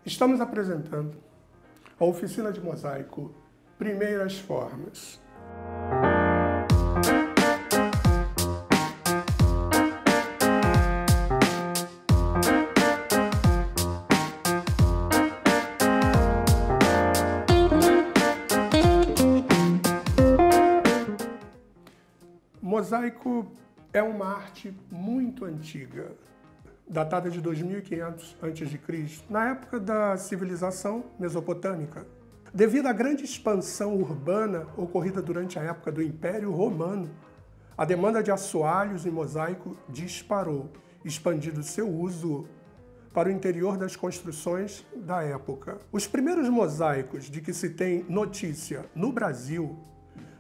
Estamos apresentando a oficina de mosaico Primeiras Formas. Mosaico é uma arte muito antiga, datada de 2500 a.C., na época da civilização mesopotâmica. Devido à grande expansão urbana ocorrida durante a época do Império Romano, a demanda de assoalhos em mosaico disparou, expandindo seu uso para o interior das construções da época. Os primeiros mosaicos de que se tem notícia no Brasil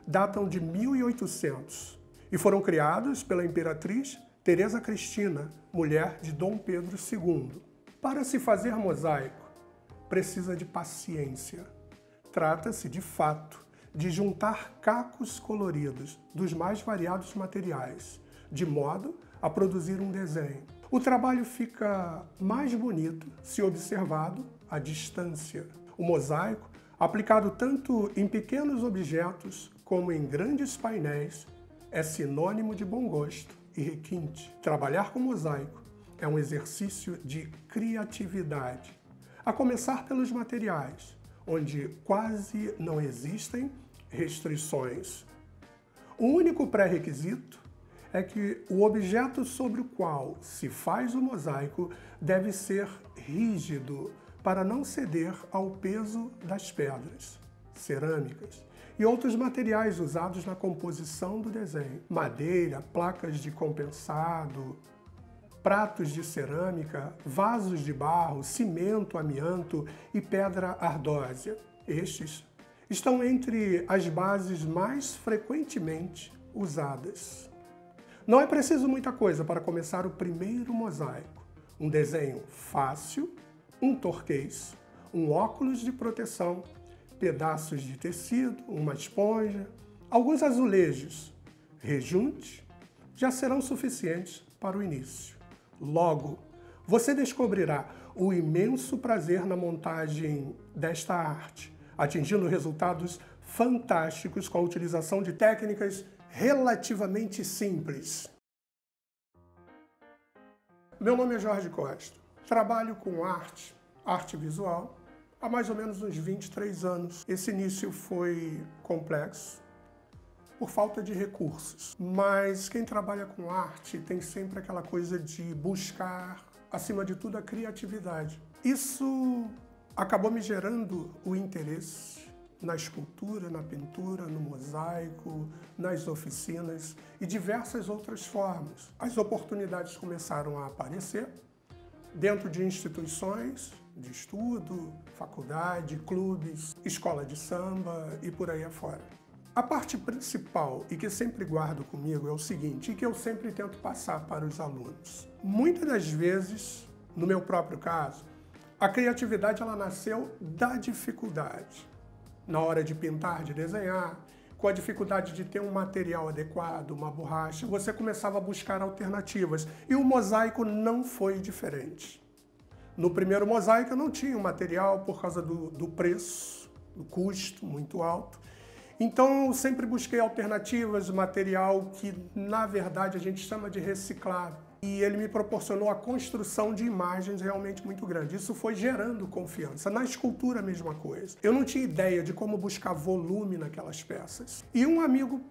datam de 1800 e foram criados pela imperatriz Teresa Cristina, mulher de Dom Pedro II. Para se fazer mosaico, precisa de paciência. Trata-se, de fato, de juntar cacos coloridos dos mais variados materiais, de modo a produzir um desenho. O trabalho fica mais bonito se observado à distância. O mosaico, aplicado tanto em pequenos objetos como em grandes painéis, é sinônimo de bom gosto e requinte. Trabalhar com mosaico é um exercício de criatividade, a começar pelos materiais, onde quase não existem restrições. O único pré-requisito é que o objeto sobre o qual se faz o mosaico deve ser rígido para não ceder ao peso das pedras, cerâmicas e outros materiais usados na composição do desenho. Madeira, placas de compensado, pratos de cerâmica, vasos de barro, cimento, amianto e pedra ardósia. Estes estão entre as bases mais frequentemente usadas. Não é preciso muita coisa para começar o primeiro mosaico. Um desenho fácil, um torquês, um óculos de proteção, pedaços de tecido, uma esponja, alguns azulejos, rejunte, já serão suficientes para o início. Logo, você descobrirá o imenso prazer na montagem desta arte, atingindo resultados fantásticos com a utilização de técnicas relativamente simples. Meu nome é Jorge Costa. Trabalho com arte visual, há mais ou menos uns 23 anos. Esse início foi complexo, por falta de recursos. Mas quem trabalha com arte tem sempre aquela coisa de buscar, acima de tudo, a criatividade. Isso acabou me gerando o interesse na escultura, na pintura, no mosaico, nas oficinas e diversas outras formas. As oportunidades começaram a aparecer dentro de instituições de estudo, faculdade, clubes, escola de samba e por aí afora. A parte principal e que sempre guardo comigo é o seguinte, e que eu sempre tento passar para os alunos. Muitas das vezes, no meu próprio caso, a criatividade ela nasceu da dificuldade. Na hora de pintar, de desenhar, com a dificuldade de ter um material adequado, uma borracha, você começava a buscar alternativas. E o mosaico não foi diferente. No primeiro mosaico eu não tinha o material por causa do preço, do custo muito alto. Então eu sempre busquei alternativas, material que na verdade a gente chama de reciclável. E ele me proporcionou a construção de imagens realmente muito grandes. Isso foi gerando confiança. Na escultura a mesma coisa. Eu não tinha ideia de como buscar volume naquelas peças. E um amigo,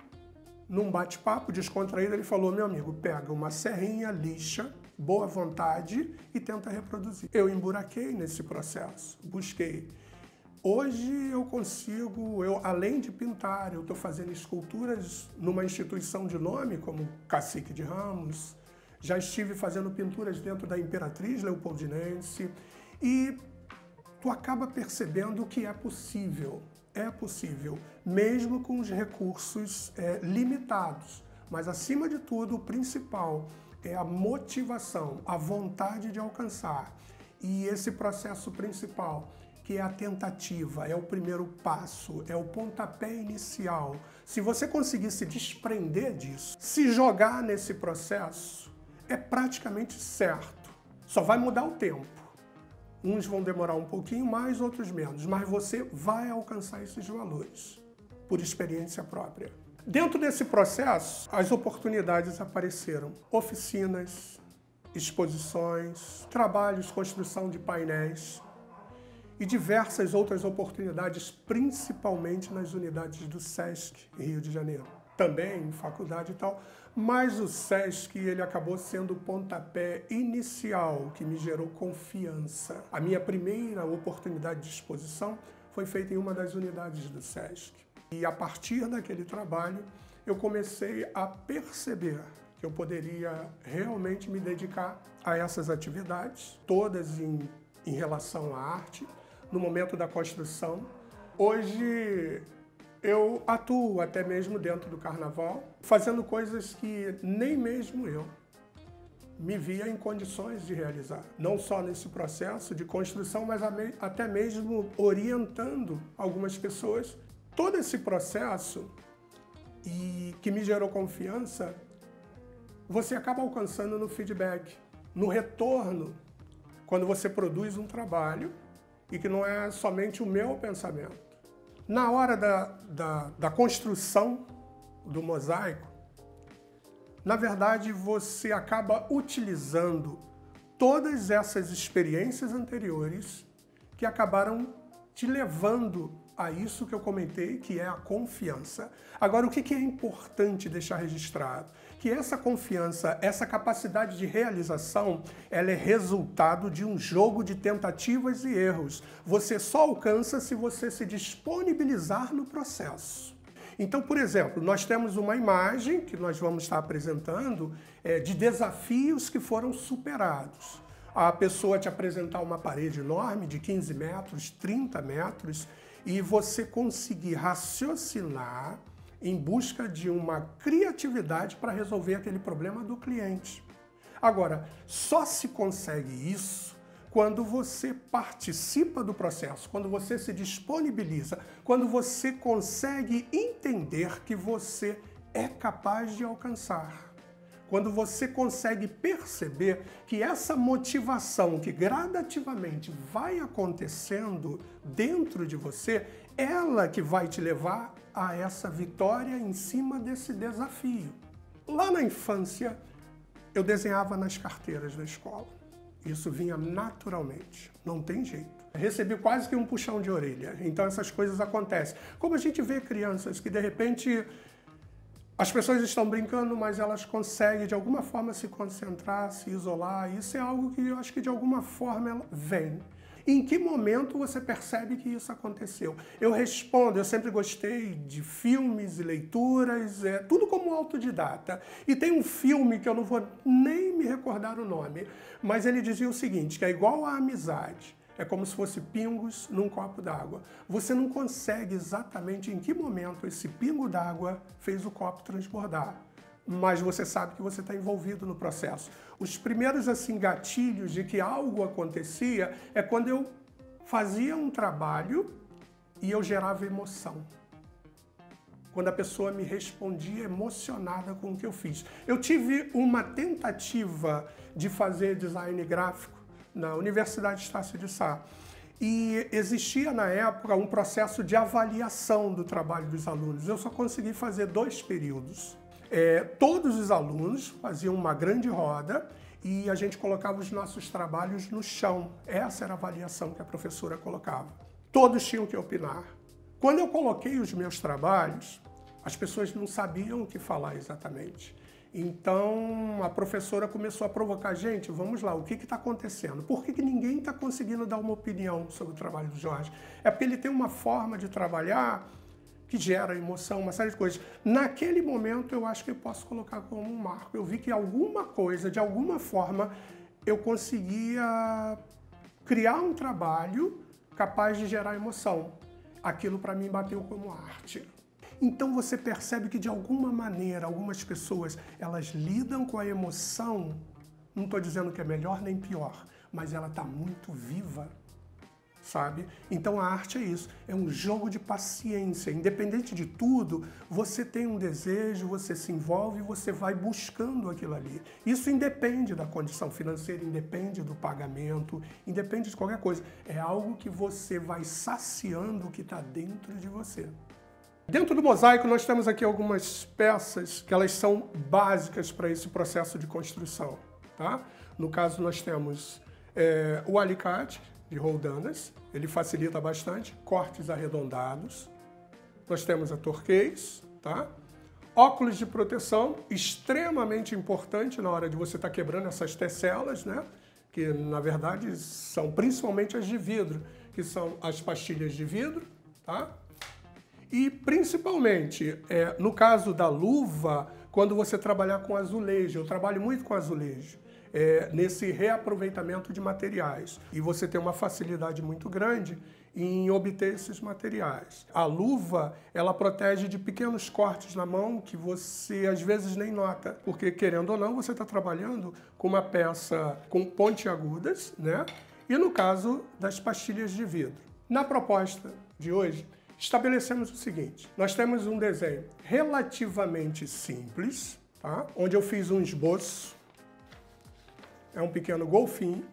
num bate-papo descontraído, ele falou: meu amigo, pega uma serrinha, lixa, boa vontade e tenta reproduzir. Eu emburaquei nesse processo, busquei. Hoje eu consigo, além de pintar, eu estou fazendo esculturas numa instituição de nome como Cacique de Ramos, já estive fazendo pinturas dentro da Imperatriz Leopoldinense e tu acaba percebendo que é possível, mesmo com os recursos limitados, mas acima de tudo o principal é a motivação, a vontade de alcançar. E esse processo principal, que é a tentativa, é o primeiro passo, é o pontapé inicial. Se você conseguir se desprender disso, se jogar nesse processo, é praticamente certo. Só vai mudar o tempo. Uns vão demorar um pouquinho mais, outros menos, mas você vai alcançar esses valores por experiência própria. Dentro desse processo, as oportunidades apareceram. Oficinas, exposições, trabalhos, construção de painéis e diversas outras oportunidades, principalmente nas unidades do SESC, em Rio de Janeiro. Também em faculdade e tal, mas o SESC ele acabou sendo o pontapé inicial que me gerou confiança. A minha primeira oportunidade de exposição foi feita em uma das unidades do SESC. E a partir daquele trabalho, eu comecei a perceber que eu poderia realmente me dedicar a essas atividades, todas em relação à arte, no momento da construção. Hoje, eu atuo até mesmo dentro do carnaval, fazendo coisas que nem mesmo eu me via em condições de realizar. Não só nesse processo de construção, mas até mesmo orientando algumas pessoas. Todo esse processo e que me gerou confiança, você acaba alcançando no feedback, no retorno, quando você produz um trabalho e que não é somente o meu pensamento. Na hora da construção do mosaico, na verdade, você acaba utilizando todas essas experiências anteriores que acabaram te levando a isso que eu comentei, que é a confiança. Agora, o que é importante deixar registrado? Que essa confiança, essa capacidade de realização, ela é resultado de um jogo de tentativas e erros. Você só alcança se você se disponibilizar no processo. Então, por exemplo, nós temos uma imagem que nós vamos estar apresentando de desafios que foram superados. A pessoa te apresentar uma parede enorme de 15 metros, 30 metros, e você conseguir raciocinar em busca de uma criatividade para resolver aquele problema do cliente. Agora, só se consegue isso quando você participa do processo, quando você se disponibiliza, quando você consegue entender que você é capaz de alcançar. Quando você consegue perceber que essa motivação que gradativamente vai acontecendo dentro de você, ela que vai te levar a essa vitória em cima desse desafio. Lá na infância, eu desenhava nas carteiras da escola. Isso vinha naturalmente, não tem jeito. Recebi quase que um puxão de orelha, então essas coisas acontecem. Como a gente vê crianças que de repente as pessoas estão brincando, mas elas conseguem de alguma forma se concentrar, se isolar. Isso é algo que eu acho que de alguma forma ela vem. Em que momento você percebe que isso aconteceu? Eu respondo, eu sempre gostei de filmes e leituras, tudo como autodidata. E tem um filme que eu não vou nem me recordar o nome, mas ele dizia o seguinte, que é igual à amizade. É como se fosse pingos num copo d'água. Você não consegue exatamente em que momento esse pingo d'água fez o copo transbordar, mas você sabe que você está envolvido no processo. Os primeiros assim, gatilhos de que algo acontecia é quando eu fazia um trabalho e eu gerava emoção. Quando a pessoa me respondia emocionada com o que eu fiz. Eu tive uma tentativa de fazer design gráfico na Universidade Estácio de Sá. E existia, na época, um processo de avaliação do trabalho dos alunos. Eu só consegui fazer 2 períodos. Todos os alunos faziam uma grande roda e a gente colocava os nossos trabalhos no chão. Essa era a avaliação que a professora colocava. Todos tinham que opinar. Quando eu coloquei os meus trabalhos, as pessoas não sabiam o que falar exatamente. Então, a professora começou a provocar, gente, vamos lá, o que está acontecendo? Por que ninguém está conseguindo dar uma opinião sobre o trabalho do Jorge? É porque ele tem uma forma de trabalhar que gera emoção, uma série de coisas. Naquele momento, eu acho que eu posso colocar como um marco. Eu vi que alguma coisa, de alguma forma, eu conseguia criar um trabalho capaz de gerar emoção. Aquilo, para mim, bateu como arte. Então você percebe que de alguma maneira, algumas pessoas, elas lidam com a emoção, não estou dizendo que é melhor nem pior, mas ela está muito viva. sabe? Então a arte é isso, é um jogo de paciência. Independente de tudo, você tem um desejo, você se envolve e você vai buscando aquilo ali. Isso independe da condição financeira, independe do pagamento, independe de qualquer coisa. É algo que você vai saciando o que está dentro de você. Dentro do mosaico nós temos aqui algumas peças que elas são básicas para esse processo de construção, tá? No caso nós temos o alicate de roldanas, ele facilita bastante, cortes arredondados. Nós temos a torquês, tá? Óculos de proteção, extremamente importante na hora de você estar quebrando essas tecelas, né? Que na verdade são principalmente as de vidro, que são as pastilhas de vidro, tá? E principalmente, no caso da luva, quando você trabalhar com azulejo, eu trabalho muito com azulejo, nesse reaproveitamento de materiais. E você tem uma facilidade muito grande em obter esses materiais. A luva, ela protege de pequenos cortes na mão que você às vezes nem nota, porque querendo ou não, você está trabalhando com uma peça com pontiagudas, né? E no caso das pastilhas de vidro. Na proposta de hoje, estabelecemos o seguinte, nós temos um desenho relativamente simples, tá? Onde eu fiz um esboço, é um pequeno golfinho,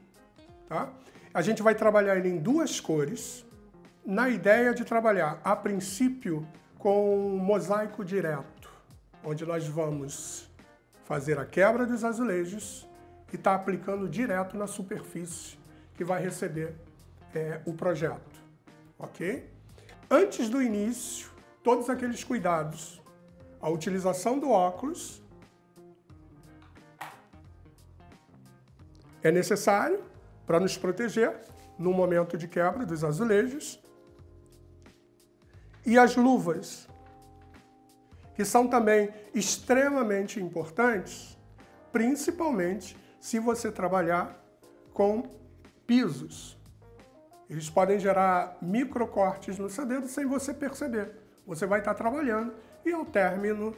tá? A gente vai trabalhar ele em duas cores, na ideia de trabalhar, a princípio, com um mosaico direto, onde nós vamos fazer a quebra dos azulejos e tá aplicando direto na superfície que vai receber o projeto, ok? Antes do início, todos aqueles cuidados, a utilização do óculos é necessário para nos proteger no momento de quebra dos azulejos. E as luvas, que são também extremamente importantes, principalmente se você trabalhar com pisos. Eles podem gerar microcortes no seu dedo sem você perceber. Você vai estar trabalhando e ao término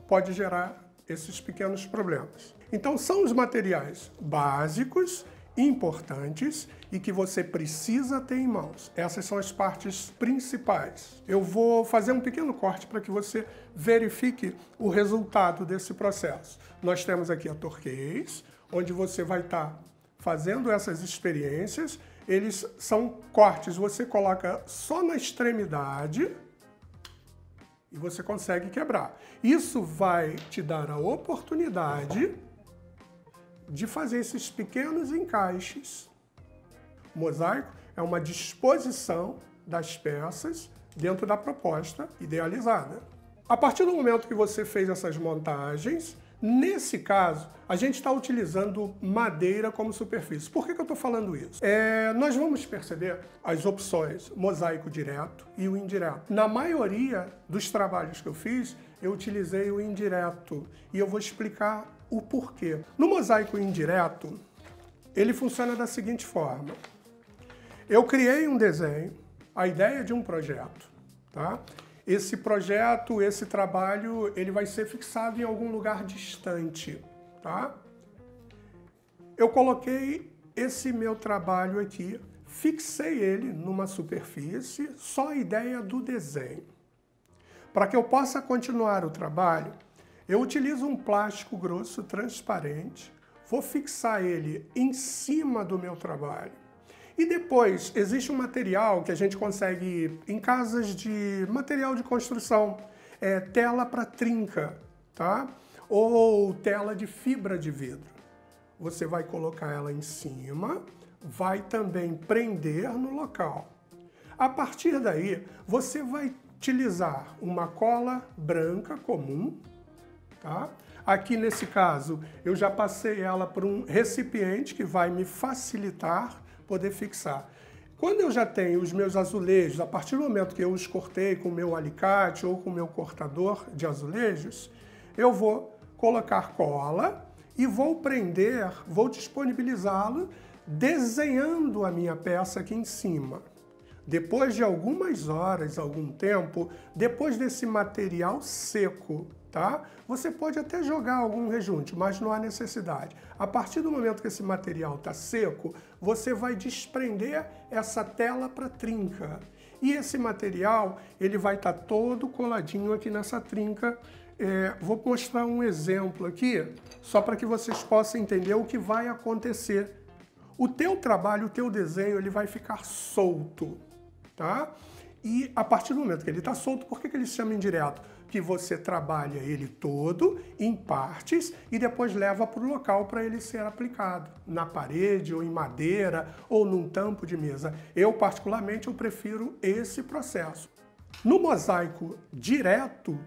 pode gerar esses pequenos problemas. Então são os materiais básicos, importantes e que você precisa ter em mãos. Essas são as partes principais. Eu vou fazer um pequeno corte para que você verifique o resultado desse processo. Nós temos aqui a torquês, onde você vai estar fazendo essas experiências. Eles são cortes, você coloca só na extremidade e você consegue quebrar. Isso vai te dar a oportunidade de fazer esses pequenos encaixes. O mosaico é uma disposição das peças dentro da proposta idealizada. A partir do momento que você fez essas montagens, nesse caso, a gente está utilizando madeira como superfície. Por que eu estou falando isso? Nós vamos perceber as opções mosaico direto e o indireto. Na maioria dos trabalhos que eu fiz, eu utilizei o indireto e eu vou explicar o porquê. No mosaico indireto, ele funciona da seguinte forma. Eu criei um desenho, a ideia de um projeto, tá? Esse projeto, esse trabalho, ele vai ser fixado em algum lugar distante, tá? Eu coloquei esse meu trabalho aqui, fixei ele numa superfície, só a ideia do desenho. Para que eu possa continuar o trabalho, eu utilizo um plástico grosso transparente, vou fixar ele em cima do meu trabalho. E depois, existe um material que a gente consegue em casas de material de construção, tela para trinca, tá? Ou tela de fibra de vidro. Você vai colocar ela em cima, vai também prender no local. A partir daí, você vai utilizar uma cola branca comum, tá? Aqui nesse caso, eu já passei ela por um recipiente que vai me facilitar poder fixar. Quando eu já tenho os meus azulejos, a partir do momento que eu os cortei com o meu alicate ou com o meu cortador de azulejos, eu vou colocar cola e vou prender, vou disponibilizá-lo desenhando a minha peça aqui em cima. depois de algumas horas, algum tempo, depois desse material seco, tá? Você pode até jogar algum rejunte, mas não há necessidade. A partir do momento que esse material está seco, você vai desprender essa tela para trinca. E esse material, ele vai estar todo coladinho aqui nessa trinca. Vou mostrar um exemplo aqui, só para que vocês possam entender o que vai acontecer. O teu trabalho, o teu desenho, ele vai ficar solto, tá? E a partir do momento que ele está solto, por que ele se chama indireto? Que você trabalha ele todo em partes e depois leva para o local para ele ser aplicado, na parede ou em madeira ou num tampo de mesa. Eu, particularmente, eu prefiro esse processo. No mosaico direto,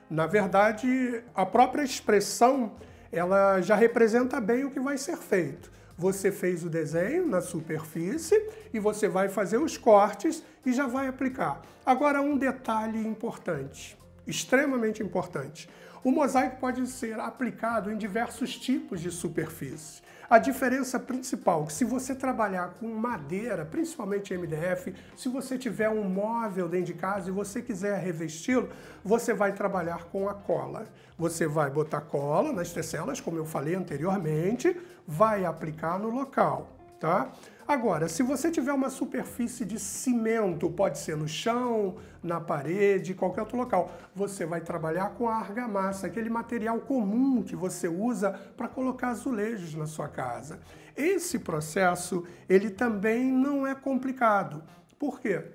na verdade, a própria expressão, ela já representa bem o que vai ser feito. Você fez o desenho na superfície e você vai fazer os cortes e já vai aplicar. Agora, um detalhe importante, extremamente importante. O mosaico pode ser aplicado em diversos tipos de superfície. A diferença principal é que se você trabalhar com madeira, principalmente MDF, se você tiver um móvel dentro de casa e você quiser revesti-lo, você vai trabalhar com a cola. Você vai botar cola nas tecelas, como eu falei anteriormente, vai aplicar no local, tá? Agora, se você tiver uma superfície de cimento, pode ser no chão, na parede, qualquer outro local, você vai trabalhar com a argamassa, aquele material comum que você usa para colocar azulejos na sua casa. Esse processo, ele também não é complicado. Por quê?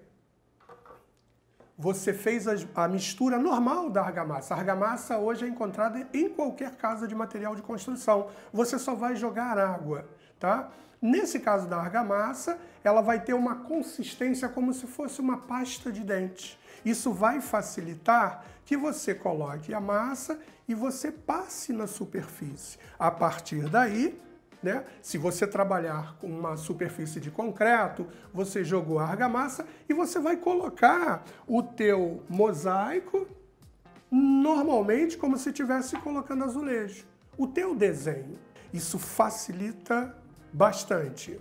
Você fez a mistura normal da argamassa. A argamassa hoje é encontrada em qualquer casa de material de construção. Você só vai jogar água, tá? Nesse caso da argamassa, ela vai ter uma consistência como se fosse uma pasta de dente. Isso vai facilitar que você coloque a massa e você passe na superfície. A partir daí, né, se você trabalhar com uma superfície de concreto, você jogou a argamassa e você vai colocar o teu mosaico normalmente como se estivesse colocando azulejo. O teu desenho. Isso facilita bastante.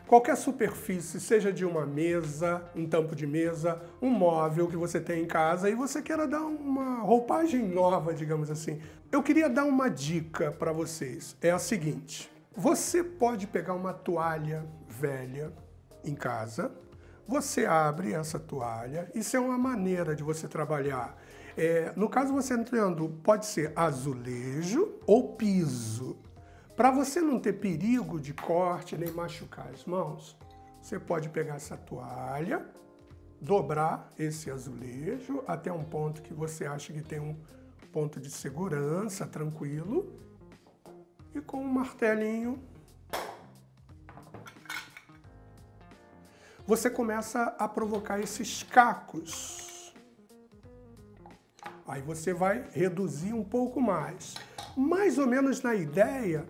Qualquer superfície, seja de uma mesa, um tampo de mesa, um móvel que você tem em casa e você queira dar uma roupagem nova, digamos assim. Eu queria dar uma dica para vocês. É a seguinte. Você pode pegar uma toalha velha em casa, você abre essa toalha, isso é uma maneira de você trabalhar. No caso você entrando, pode ser azulejo ou piso. Para você não ter perigo de corte nem machucar as mãos, você pode pegar essa toalha, dobrar esse azulejo até um ponto que você acha que tem um ponto de segurança, tranquilo, e com um martelinho você começa a provocar esses cacos. Aí você vai reduzir um pouco mais ou menos na ideia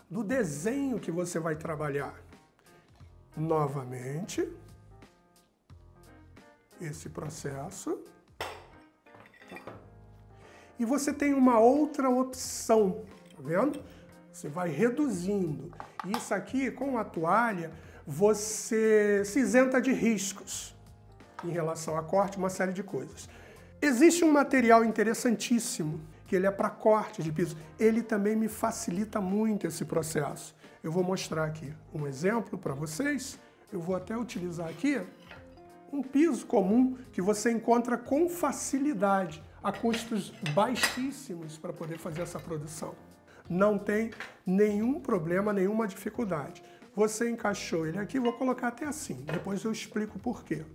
do desenho que você vai trabalhar. Novamente, esse processo. E você tem uma outra opção, tá vendo? Você vai reduzindo. Isso aqui, com a toalha, você se isenta de riscos em relação a corte, uma série de coisas. Existe um material interessantíssimo, que ele é para corte de piso. Ele também me facilita muito esse processo. Eu vou mostrar aqui um exemplo para vocês. Eu vou até utilizar aqui um piso comum que você encontra com facilidade, a custos baixíssimos para poder fazer essa produção. Não tem nenhum problema, nenhuma dificuldade. Você encaixou ele aqui, vou colocar até assim, depois eu explico por quê.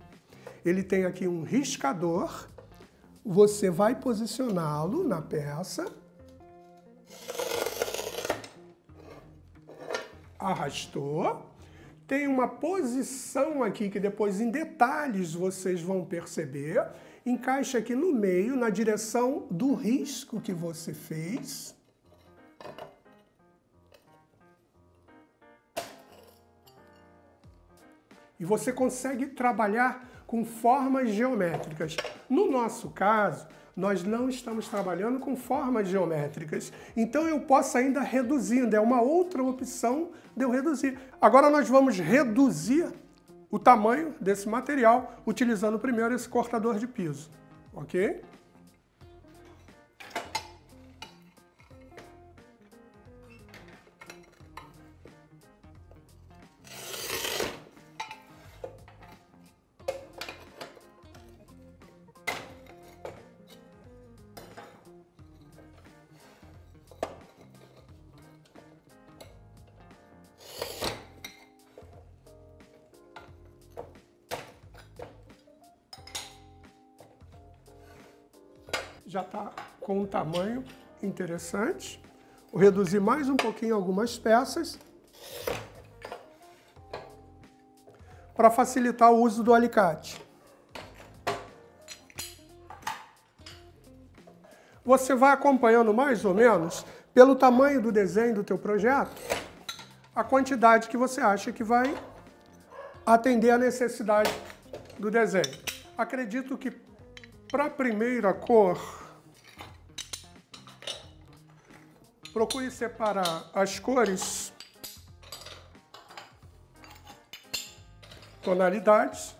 Ele tem aqui um riscador. Você vai posicioná-lo na peça, arrastou, tem uma posição aqui que depois em detalhes vocês vão perceber, encaixa aqui no meio, na direção do risco que você fez. E você consegue trabalhar com formas geométricas. No nosso caso, nós não estamos trabalhando com formas geométricas. Então eu posso ainda reduzindo, é uma outra opção de eu reduzir. Agora nós vamos reduzir o tamanho desse material, utilizando primeiro esse cortador de piso, ok? Já está com um tamanho interessante. Vou reduzir mais um pouquinho algumas peças para facilitar o uso do alicate. Você vai acompanhando mais ou menos, pelo tamanho do desenho do teu projeto, a quantidade que você acha que vai atender a necessidade do desenho. Acredito que para a primeira cor, procure separar as cores, tonalidades,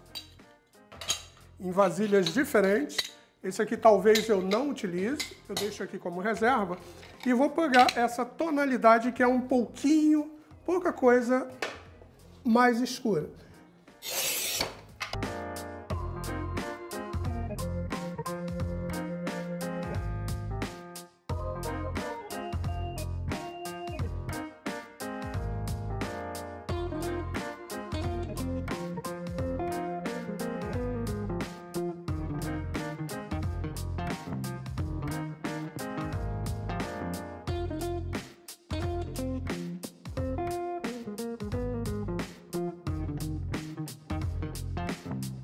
em vasilhas diferentes. Esse aqui talvez eu não utilize, eu deixo aqui como reserva. E vou pegar essa tonalidade que é um pouquinho, pouca coisa mais escura.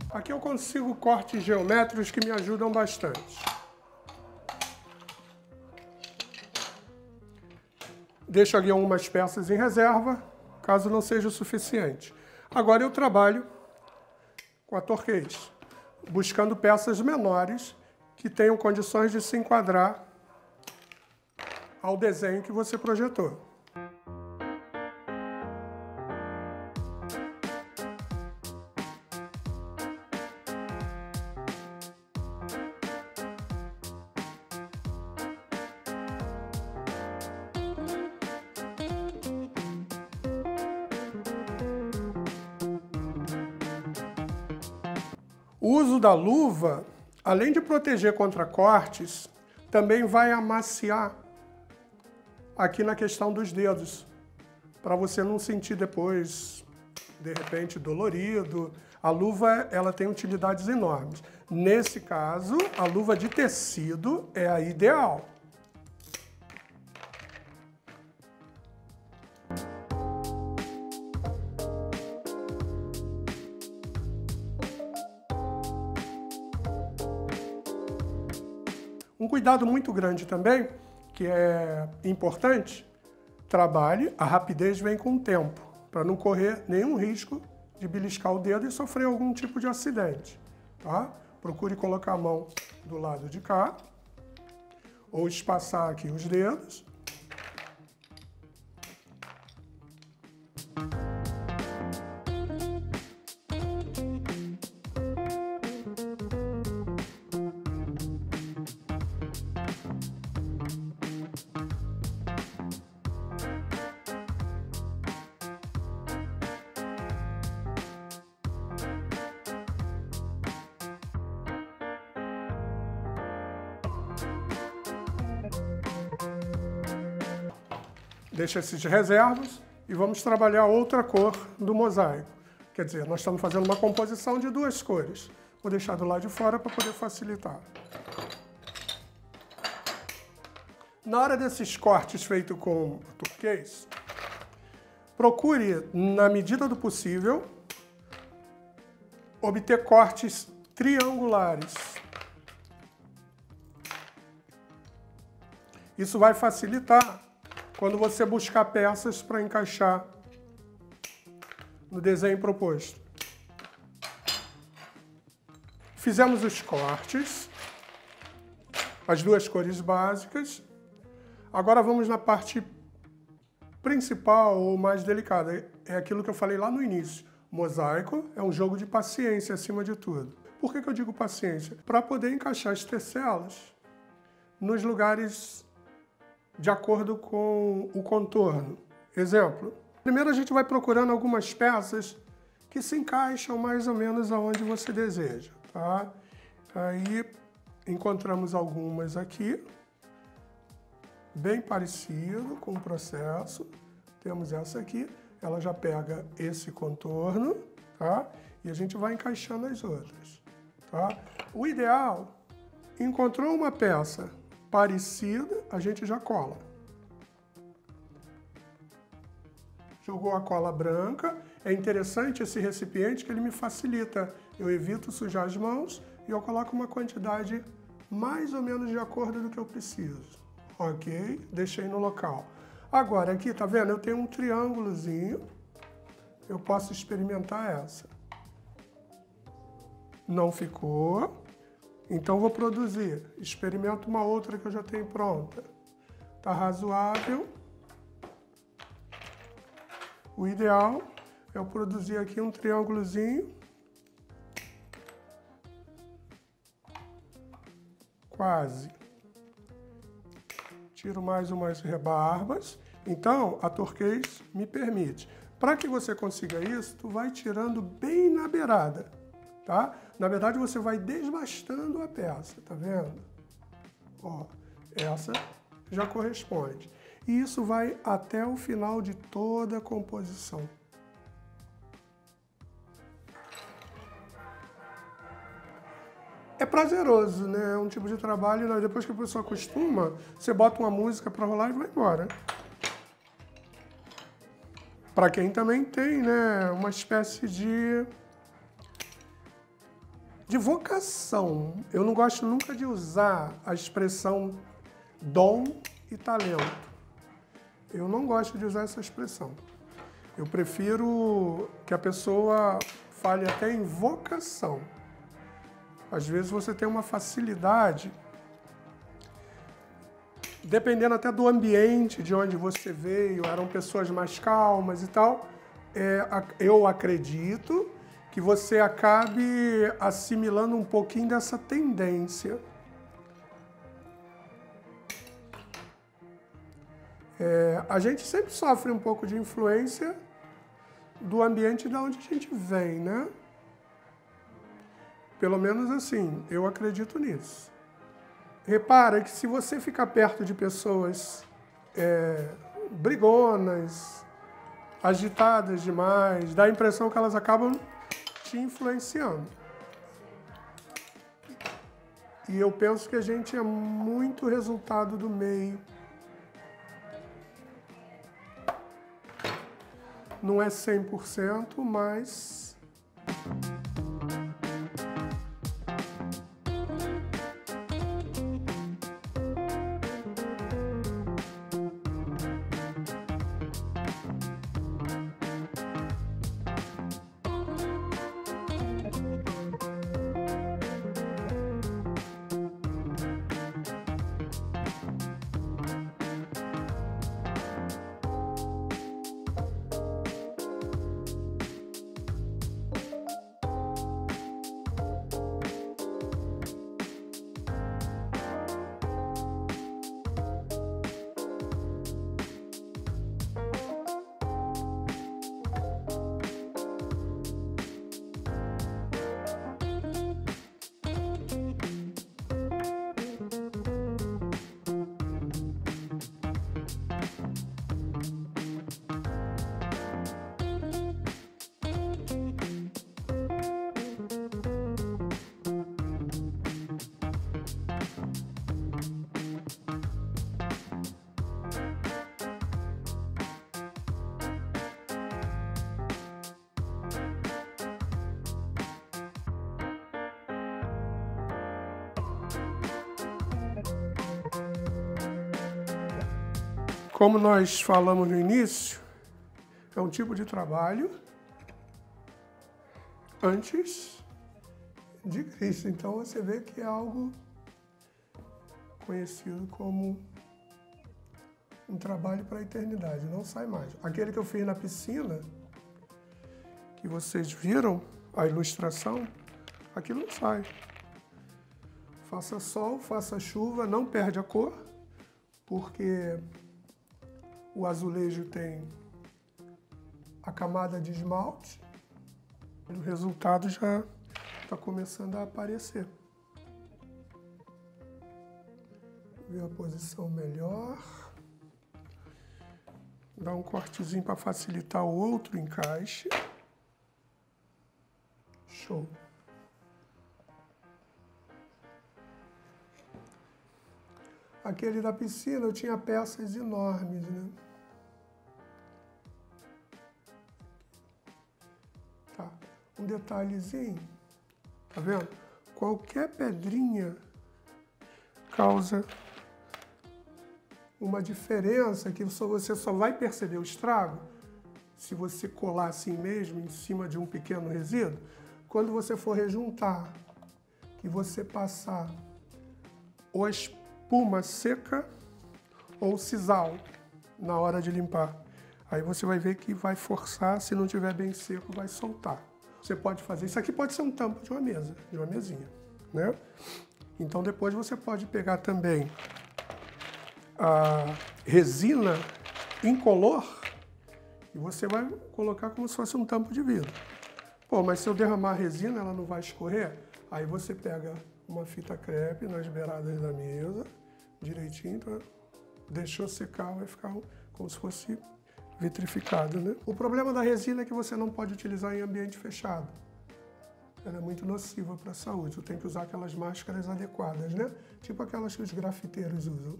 Aqui eu consigo cortes geométricos que me ajudam bastante. Deixo ali algumas peças em reserva, caso não seja o suficiente. Agora eu trabalho com a Torquês, buscando peças menores que tenham condições de se enquadrar ao desenho que você projetou. O uso da luva, além de proteger contra cortes, também vai amaciar aqui na questão dos dedos, para você não sentir depois, de repente, dolorido. A luva, ela tem utilidades enormes. Nesse caso, a luva de tecido é a ideal. Um cuidado muito grande também, que é importante, trabalhe, a rapidez vem com o tempo, para não correr nenhum risco de beliscar o dedo e sofrer algum tipo de acidente, tá? Procure colocar a mão do lado de cá, ou espaçar aqui os dedos. Deixa esses reservas e vamos trabalhar outra cor do mosaico. Quer dizer, nós estamos fazendo uma composição de duas cores. Vou deixar do lado de fora para poder facilitar. Na hora desses cortes feitos com turquês, procure, na medida do possível, obter cortes triangulares. Isso vai facilitar quando você buscar peças para encaixar no desenho proposto. Fizemos os cortes, as duas cores básicas. Agora vamos na parte principal ou mais delicada. É aquilo que eu falei lá no início, Mosaico é um jogo de paciência acima de tudo. Por que eu digo paciência? Para poder encaixar as tecelas nos lugares de acordo com o contorno. Exemplo, primeiro a gente vai procurando algumas peças que se encaixam mais ou menos aonde você deseja, tá? Aí encontramos algumas aqui, bem parecido com o processo. Temos essa aqui, ela já pega esse contorno, tá? E a gente vai encaixando as outras, tá? O ideal, encontrou uma peça parecida, a gente já cola. Jogou a cola branca. É interessante esse recipiente que ele me facilita. Eu evito sujar as mãos e eu coloco uma quantidade mais ou menos de acordo do que eu preciso. Ok? Deixei no local. Agora aqui, tá vendo? Eu tenho um triângulozinho. Eu posso experimentar essa. Não ficou. Então vou produzir. Experimento uma outra que eu já tenho pronta. Tá razoável. O ideal é eu produzir aqui um triângulozinho. Quase. Tiro mais umas rebarbas. Então, a Turquês me permite. Para que você consiga isso, tu vai tirando bem na beirada, tá? Na verdade, você vai desbastando a peça, tá vendo? Ó, essa já corresponde. E isso vai até o final de toda a composição. É prazeroso, né? É um tipo de trabalho, né? Depois que a pessoa acostuma, você bota uma música para rolar e vai embora. Para quem também tem, né, uma espécie de vocação. Eu não gosto nunca de usar a expressão dom e talento. Eu não gosto de usar essa expressão. Eu prefiro que a pessoa fale até em vocação. Às vezes você tem uma facilidade, dependendo até do ambiente de onde você veio, eram pessoas mais calmas e tal, eu acredito que você acabe assimilando um pouquinho dessa tendência. A gente sempre sofre um pouco de influência do ambiente de onde a gente vem, né? Pelo menos assim, eu acredito nisso. Repara que se você ficar perto de pessoas brigonas, agitadas demais, dá a impressão que elas acabam te influenciando. E eu penso que a gente é muito resultado do meio. Não é 100%, mas... Como nós falamos no início, é um tipo de trabalho antes de Cristo. Então você vê que é algo conhecido como um trabalho para a eternidade, não sai mais. Aquele que eu fiz na piscina, que e vocês viram a ilustração, aqui não sai. Faça sol, faça chuva, não perde a cor, porque o azulejo tem a camada de esmalte, o resultado já está começando a aparecer. Ver a posição melhor. Dá um cortezinho para facilitar o outro encaixe. Show. Aquele da piscina eu tinha peças enormes, né? Tá. Um detalhezinho, tá vendo? Qualquer pedrinha causa uma diferença que você só vai perceber o estrago se você colar assim mesmo em cima de um pequeno resíduo, quando você for rejuntar, que você passar ou a espuma seca ou o sisal na hora de limpar. Aí você vai ver que vai forçar, se não tiver bem seco, vai soltar. Você pode fazer, isso aqui pode ser um tampo de uma mesa, de uma mesinha, né? Então depois você pode pegar também a resina incolor e você vai colocar como se fosse um tampo de vidro. Pô, mas se eu derramar a resina, ela não vai escorrer? Aí você pega uma fita crepe nas beiradas da mesa, direitinho, então, deixou secar, vai ficar como se fosse vitrificado, né? O problema da resina é que você não pode utilizar em ambiente fechado. Ela é muito nociva para a saúde. Você tem que usar aquelas máscaras adequadas, né? Tipo aquelas que os grafiteiros usam.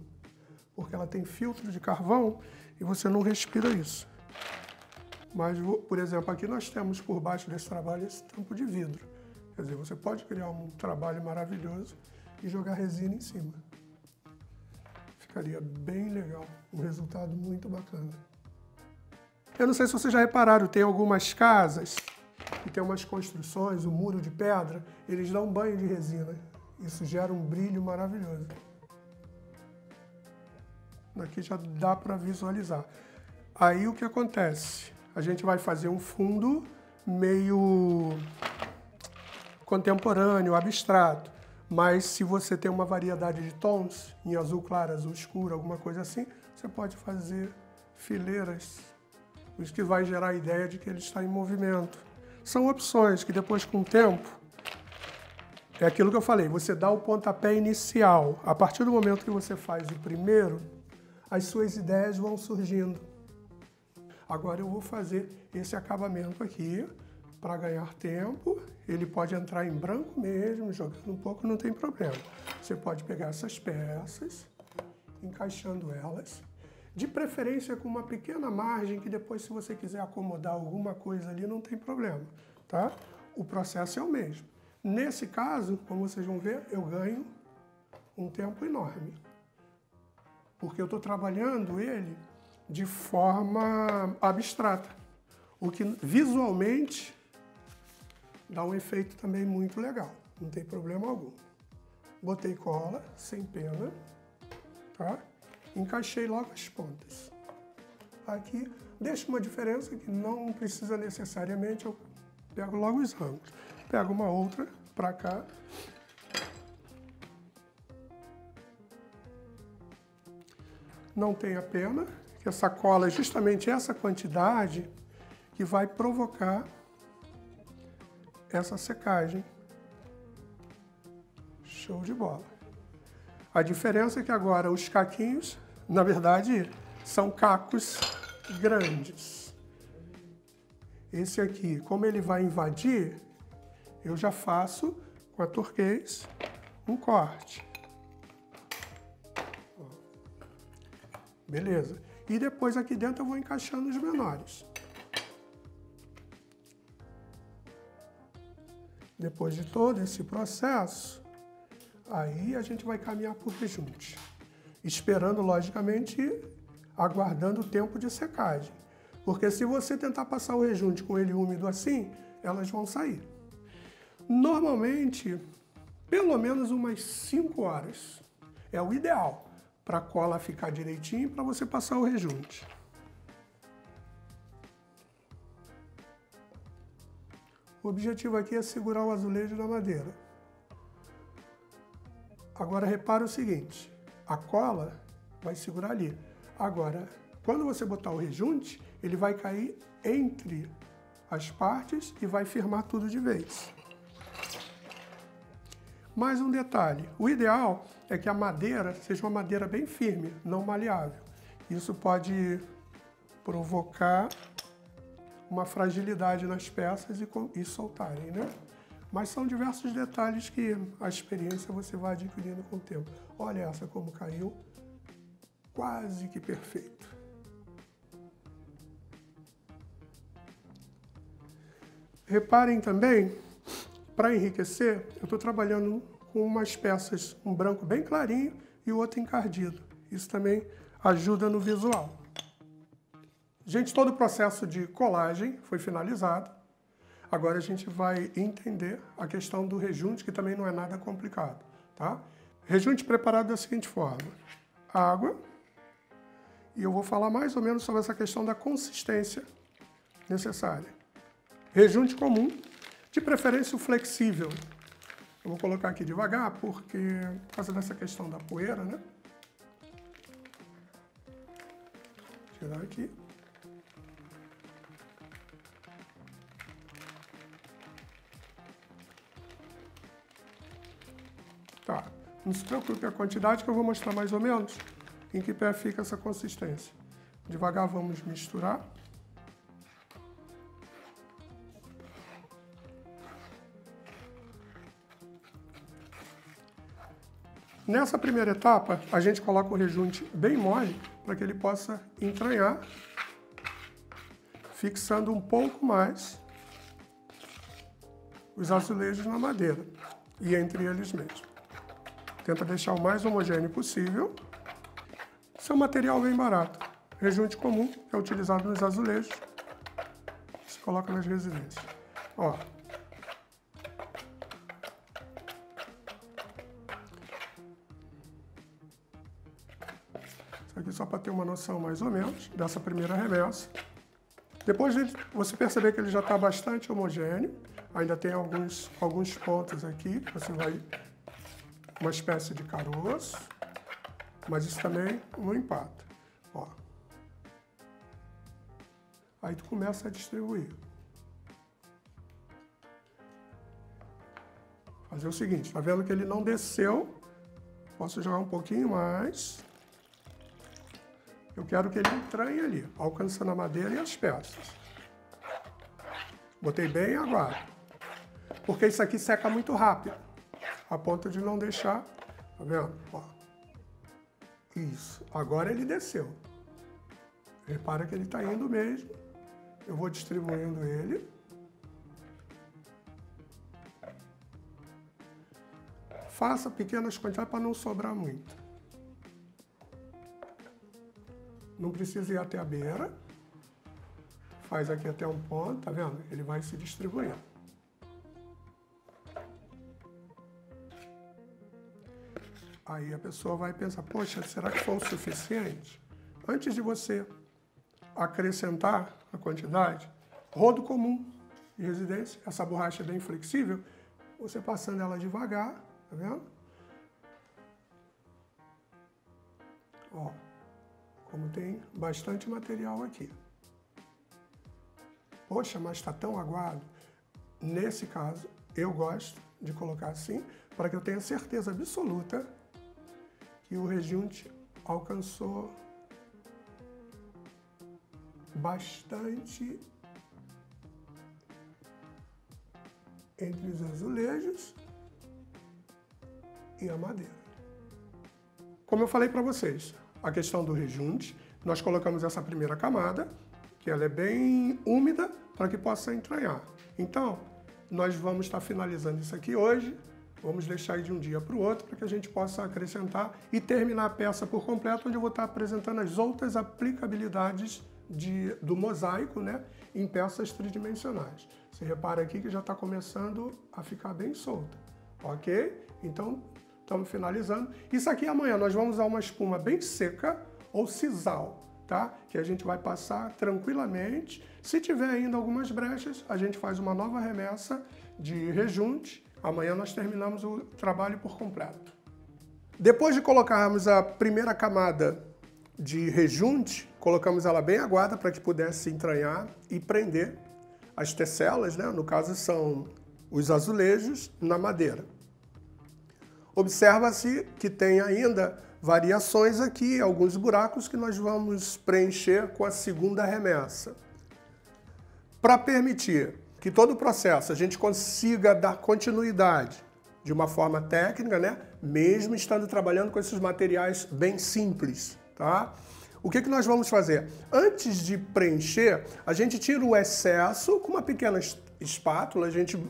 Porque ela tem filtro de carvão e você não respira isso. Mas, por exemplo, aqui nós temos por baixo desse trabalho esse tampo de vidro. Quer dizer, você pode criar um trabalho maravilhoso e jogar resina em cima. Ficaria bem legal, um resultado muito bacana. Eu não sei se vocês já repararam, tem algumas casas que tem umas construções, o muro de pedra, eles dão um banho de resina. Isso gera um brilho maravilhoso. Aqui já dá para visualizar. Aí o que acontece? A gente vai fazer um fundo meio contemporâneo, abstrato. Mas se você tem uma variedade de tons, em azul claro, azul escuro, alguma coisa assim, você pode fazer fileiras. Isso que vai gerar a ideia de que ele está em movimento. São opções que depois, com o tempo, é aquilo que eu falei, você dá o pontapé inicial. A partir do momento que você faz o primeiro, as suas ideias vão surgindo. Agora eu vou fazer esse acabamento aqui para ganhar tempo. Ele pode entrar em branco mesmo, jogando um pouco, não tem problema. Você pode pegar essas peças, encaixando elas, de preferência com uma pequena margem, que depois, se você quiser acomodar alguma coisa ali, não tem problema, tá? O processo é o mesmo. Nesse caso, como vocês vão ver, eu ganho um tempo enorme. Porque eu estou trabalhando ele de forma abstrata, o que visualmente dá um efeito também muito legal, não tem problema algum. Botei cola, sem pena, tá? Encaixei logo as pontas. Aqui, deixa uma diferença que não precisa necessariamente, eu pego logo os ângulos. Pego uma outra para cá. Não tem a pena, que essa cola é justamente essa quantidade que vai provocar essa secagem. Show de bola. A diferença é que agora os caquinhos, na verdade, são cacos grandes. Esse aqui, como ele vai invadir, eu já faço com a turquês um corte. Beleza. E depois aqui dentro eu vou encaixando os menores. Depois de todo esse processo, aí a gente vai caminhar por rejunte. Esperando, logicamente, aguardando o tempo de secagem. Porque se você tentar passar o rejunte com ele úmido assim, elas vão sair. Normalmente, pelo menos umas 5 horas é o ideal para a cola ficar direitinho para você passar o rejunte. O objetivo aqui é segurar o azulejo na madeira. Agora repara o seguinte, a cola vai segurar ali. Agora, quando você botar o rejunte, ele vai cair entre as partes e vai firmar tudo de vez. Mais um detalhe, o ideal é que a madeira seja uma madeira bem firme, não maleável. Isso pode provocar uma fragilidade nas peças e soltarem, né? Mas são diversos detalhes que a experiência você vai adquirindo com o tempo. Olha essa como caiu, quase que perfeito. Reparem também, para enriquecer, eu estou trabalhando com umas peças, um branco bem clarinho e o outro encardido. Isso também ajuda no visual. Gente, todo o processo de colagem foi finalizado. Agora a gente vai entender a questão do rejunte, que também não é nada complicado, tá? Rejunte preparado da seguinte forma: água, e eu vou falar mais ou menos sobre essa questão da consistência necessária. Rejunte comum, de preferência o flexível. Eu vou colocar aqui devagar, porque por causa dessa questão da poeira, né? Tirar aqui. Tá, não se preocupe a quantidade que eu vou mostrar mais ou menos em que pé fica essa consistência. Devagar vamos misturar. Nessa primeira etapa, a gente coloca o rejunte bem mole para que ele possa entranhar, fixando um pouco mais os azulejos na madeira e entre eles mesmo. Tenta deixar o mais homogêneo possível. Isso é um material bem barato. Rejunte comum, que é utilizado nos azulejos. Se coloca nas residências. Ó. Isso aqui só para ter uma noção mais ou menos dessa primeira remessa. Depois de você perceber que ele já está bastante homogêneo, ainda tem alguns pontos aqui, você vai uma espécie de caroço, mas isso também não empata. Ó. Aí tu começa a distribuir. Fazer o seguinte, tá vendo que ele não desceu? Posso jogar um pouquinho mais. Eu quero que ele entranhe ali, alcançando a madeira e as peças. Botei bem aguado, porque isso aqui seca muito rápido, a ponto de não deixar, tá vendo? Ó. Isso, agora ele desceu. Repara que ele está indo mesmo. Eu vou distribuindo ele. Faça pequenas quantidades para não sobrar muito. Não precisa ir até a beira. Faz aqui até um ponto, tá vendo? Ele vai se distribuindo. Aí a pessoa vai pensar, poxa, será que foi o suficiente? Antes de você acrescentar a quantidade, rodo comum de residência, essa borracha é bem flexível, você passando ela devagar, tá vendo? Ó, como tem bastante material aqui. Poxa, mas está tão aguado. Nesse caso, eu gosto de colocar assim, para que eu tenha certeza absoluta que o rejunte alcançou bastante entre os azulejos e a madeira. Como eu falei para vocês, a questão do rejunte, nós colocamos essa primeira camada, que ela é bem úmida para que possa entranhar. Então, nós vamos estar finalizando isso aqui hoje, vamos deixar de um dia para o outro para que a gente possa acrescentar e terminar a peça por completo, onde eu vou estar apresentando as outras aplicabilidades do mosaico, né, em peças tridimensionais. Você repara aqui que já está começando a ficar bem solta, ok? Então, estamos finalizando. Isso aqui amanhã nós vamos usar uma espuma bem seca ou sisal. tá? Que a gente vai passar tranquilamente. Se tiver ainda algumas brechas, a gente faz uma nova remessa de rejunte. Amanhã nós terminamos o trabalho por completo. Depois de colocarmos a primeira camada de rejunte, colocamos ela bem aguada para que pudesse entranhar e prender as tecelas, né? No caso são os azulejos na madeira. Observa-se que tem ainda variações aqui, alguns buracos que nós vamos preencher com a segunda remessa. Para permitir que todo o processo a gente consiga dar continuidade de uma forma técnica, né? Mesmo estando trabalhando com esses materiais bem simples, tá? O que nós vamos fazer? Antes de preencher, a gente tira o excesso com uma pequena espátula.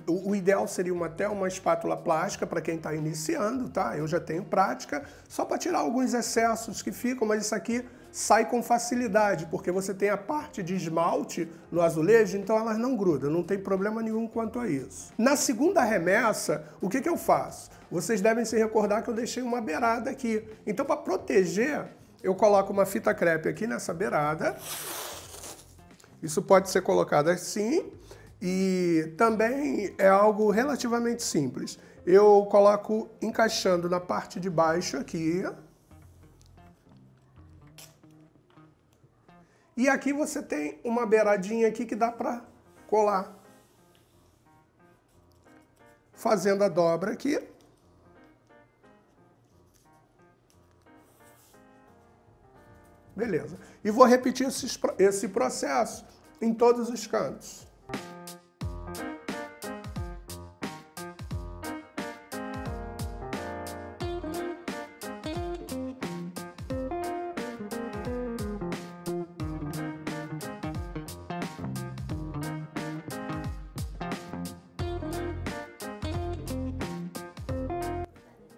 O ideal seria até uma espátula plástica para quem está iniciando, tá? Eu já tenho prática, só para tirar alguns excessos que ficam, mas isso aqui sai com facilidade, porque você tem a parte de esmalte no azulejo, então elas não grudam, não tem problema nenhum quanto a isso. Na segunda remessa, o que eu faço? Vocês devem se recordar que eu deixei uma beirada aqui. Então, para proteger, eu coloco uma fita crepe aqui nessa beirada. Isso pode ser colocado assim. E também é algo relativamente simples. Eu coloco encaixando na parte de baixo aqui. E aqui você tem uma beiradinha aqui que dá para colar. Fazendo a dobra aqui. Beleza. E vou repetir esse processo em todos os cantos.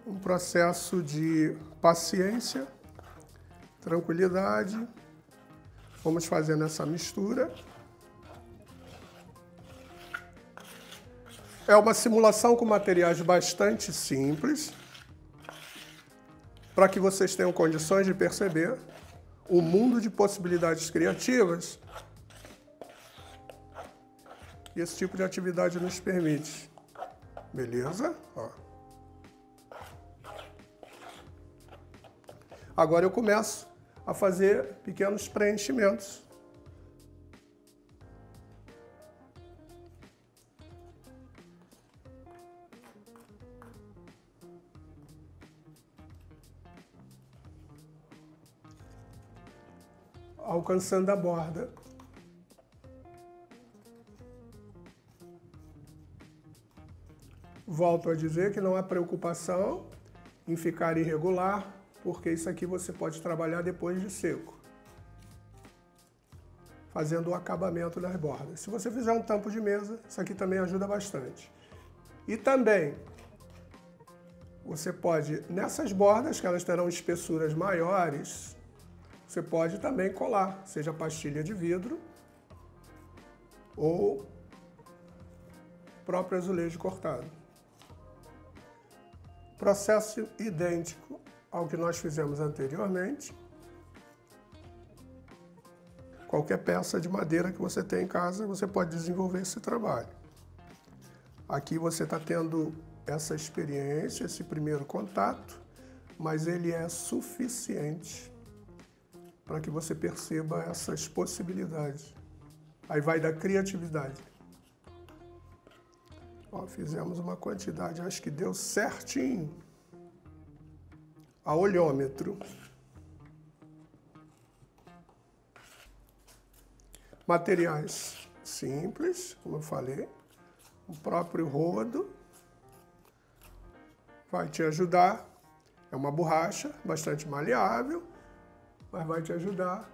Um processo de paciência, tranquilidade. Vamos fazendo essa mistura. É uma simulação com materiais bastante simples, para que vocês tenham condições de perceber o mundo de possibilidades criativas que esse tipo de atividade nos permite. Beleza? Ó. Agora eu começo a fazer pequenos preenchimentos. Alcançando a borda. Volto a dizer que não há preocupação em ficar irregular, porque isso aqui você pode trabalhar depois de seco, fazendo o acabamento das bordas. Se você fizer um tampo de mesa, isso aqui também ajuda bastante. E também, você pode, nessas bordas, que elas terão espessuras maiores, você pode também colar, seja pastilha de vidro ou próprio azulejo cortado. Processo idêntico ao que nós fizemos anteriormente. Qualquer peça de madeira que você tem em casa, você pode desenvolver esse trabalho. Aqui você está tendo essa experiência, esse primeiro contato, mas ele é suficiente para que você perceba essas possibilidades. Aí vai da criatividade. Ó, fizemos uma quantidade, acho que deu certinho. A olhômetro. Materiais simples, como eu falei. O próprio rodo vai te ajudar. É uma borracha bastante maleável, mas vai te ajudar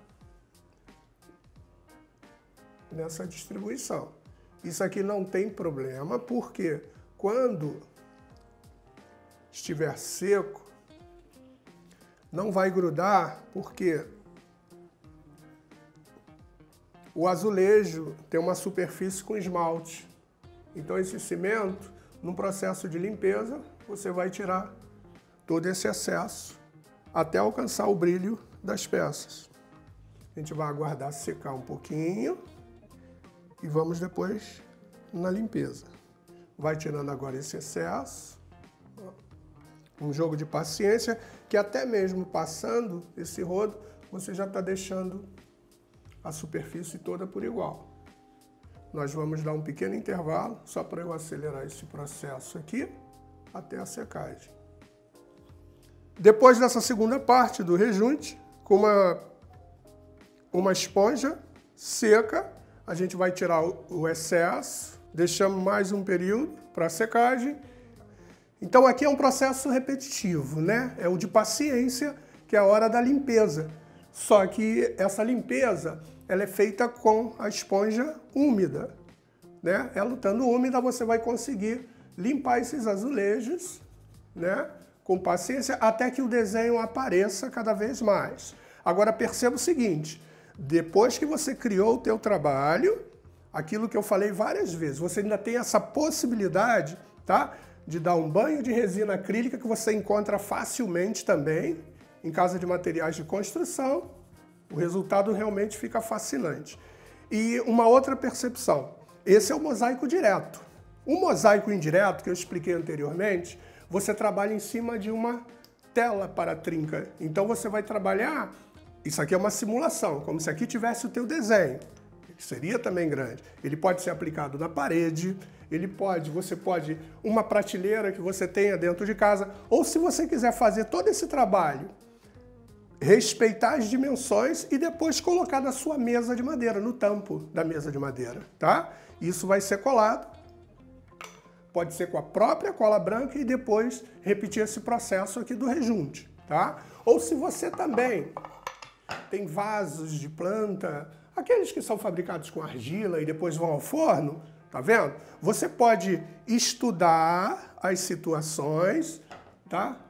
nessa distribuição. Isso aqui não tem problema, porque quando estiver seco, não vai grudar, porque o azulejo tem uma superfície com esmalte. Então esse cimento, num processo de limpeza, você vai tirar todo esse excesso até alcançar o brilho das peças. A gente vai aguardar secar um pouquinho e vamos depois na limpeza. Vai tirando agora esse excesso. Um jogo de paciência que até mesmo passando esse rodo, você já está deixando a superfície toda por igual. Nós vamos dar um pequeno intervalo, só para eu acelerar esse processo aqui, até a secagem. Depois dessa segunda parte do rejunte, com uma esponja seca, a gente vai tirar o excesso, deixamos mais um período para secagem. Então aqui é um processo repetitivo, né? É o de paciência, que é a hora da limpeza. Só que essa limpeza, ela é feita com a esponja úmida, né? Ela estando úmida, você vai conseguir limpar esses azulejos, né? Com paciência, até que o desenho apareça cada vez mais. Agora perceba o seguinte, depois que você criou o teu trabalho, aquilo que eu falei várias vezes, você ainda tem essa possibilidade, tá? De dar um banho de resina acrílica que você encontra facilmente também em casa de materiais de construção. O resultado realmente fica fascinante. E uma outra percepção, esse é o mosaico direto. O mosaico indireto, que eu expliquei anteriormente, você trabalha em cima de uma tela para trinca. Então você vai trabalhar, isso aqui é uma simulação, como se aqui tivesse o teu desenho, que seria também grande. Ele pode ser aplicado na parede, você pode, uma prateleira que você tenha dentro de casa, ou se você quiser fazer todo esse trabalho, respeitar as dimensões e depois colocar na sua mesa de madeira, no tampo da mesa de madeira, tá? Isso vai ser colado, pode ser com a própria cola branca e depois repetir esse processo aqui do rejunte, tá? Ou se você também tem vasos de planta, aqueles que são fabricados com argila e depois vão ao forno, tá vendo? Você pode estudar as situações, tá?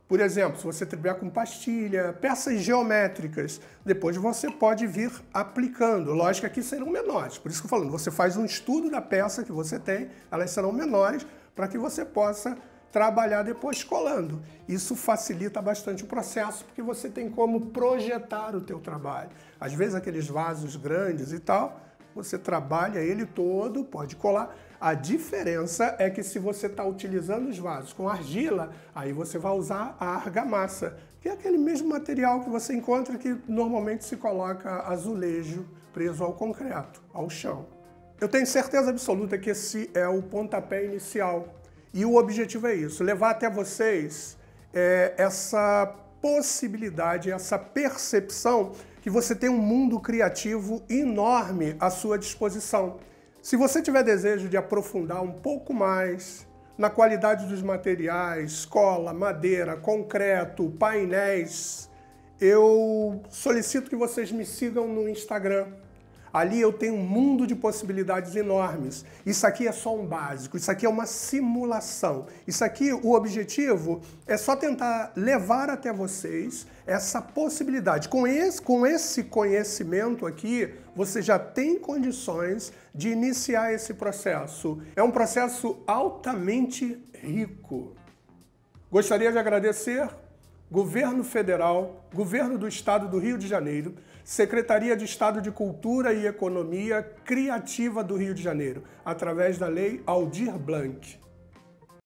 Por exemplo, se você trabalhar com pastilha, peças geométricas, depois você pode vir aplicando. Lógico que aqui serão menores, por isso que eu tô falando, você faz um estudo da peça que você tem, elas serão menores para que você possa trabalhar depois colando. Isso facilita bastante o processo, porque você tem como projetar o teu trabalho. Às vezes aqueles vasos grandes e tal, você trabalha ele todo, pode colar. A diferença é que se você está utilizando os vasos com argila, aí você vai usar a argamassa, que é aquele mesmo material que você encontra que normalmente se coloca azulejo preso ao concreto, ao chão. Eu tenho certeza absoluta que esse é o pontapé inicial. E o objetivo é isso, levar até vocês essa possibilidade, essa percepção que você tem um mundo criativo enorme à sua disposição. Se você tiver desejo de aprofundar um pouco mais na qualidade dos materiais, cola, madeira, concreto, painéis, eu solicito que vocês me sigam no Instagram. Ali eu tenho um mundo de possibilidades enormes. Isso aqui é só um básico, isso aqui é uma simulação. Isso aqui, o objetivo é só tentar levar até vocês essa possibilidade. Com esse conhecimento aqui, você já tem condições de iniciar esse processo. É um processo altamente rico. Gostaria de agradecer Governo Federal, Governo do Estado do Rio de Janeiro, Secretaria de Estado de Cultura e Economia Criativa do Rio de Janeiro, através da Lei Aldir Blanc.